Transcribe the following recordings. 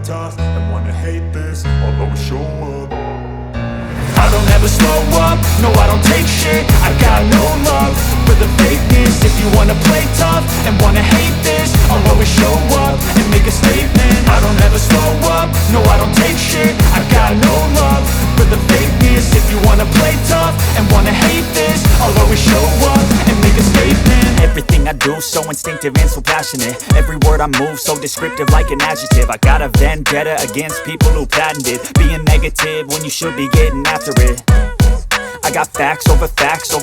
tough and wanna hate this, I'll always show up. I don't ever slow up, no I don't take shit. I got no love for the fakeness. If you wanna play tough and wanna hate this, I'll always show up and make a statement. I don't ever slow up, no I don't take shit. I got no love for the fakeness. If you wanna play tough and wanna hate this, I'll always show up and make a statement. Everything I do so instinctive and so passionate. Every word I move so descriptive like an adjective. I got a vendetta against people who patented being negative when you should be getting after it. I got facts over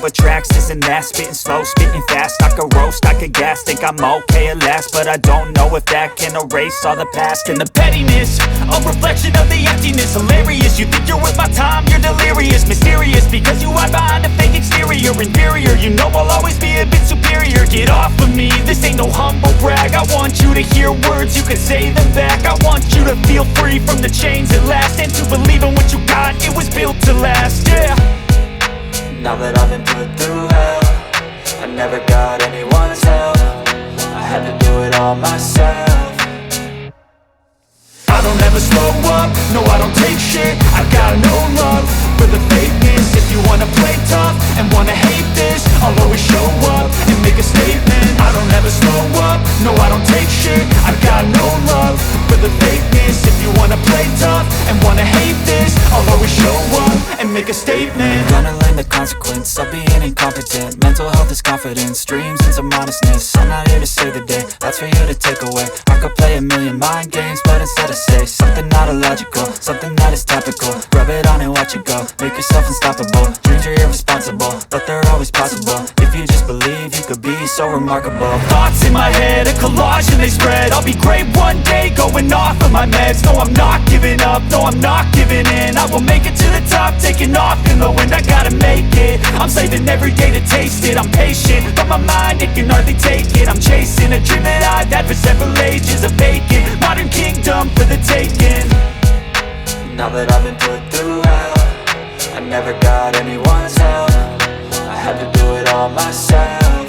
tracks, this and that. Spitting slow, spitting fast, I could roast, I could gas. Think I'm okay at last, but I don't know if that can erase all the past. And the pettiness, a reflection of the emptiness. Hilarious, you think you're worth my time, you're delirious. Mysterious, because you hide behind a fake exterior. Inferior, you know I'll always be a bit superior. Get off of me, this ain't no humble brag. I want you to hear words, you can say them back. I want you to feel free from the chains at last, and to believe in what you got, it was built to last, yeah. Now that I've been put through hell, I never got anyone's help. I had to do it all myself. I don't ever slow up, no I don't take shit. I got no love for the fakeness. If you wanna play tough and wanna hate this, I'll always show up and make a statement. I don't ever slow up, no I don't take shit. I got no love for the fakeness. If you wanna play tough and wanna hate this, I'll always show up and make a statement. Gonna learn the consequence of being incompetent. Mental health is confidence, dreams and some honestness. I'm not here to save the day, that's for you to take away. I could play a million mind games, but instead I say something not illogical, something that is topical. Rub it on and watch it go, make yourself unstoppable. Dreams are irresponsible, but they're always possible. If you just believe, you could be so remarkable. Thoughts in my head, a collage and they spread. I'll be great one day, going off of my meds. No, I'm not giving up, no, I'm not giving in. I will make it to the top, taking off in the wind. I gotta make it, I'm saving every day to taste it. I'm patient, but my mind, it can hardly take it. I'm chasing a dream that I've had for several ages. A vacant, modern kingdom for the taking. Now that I've been put through hell, I never got anyone's help. I had to do it all myself.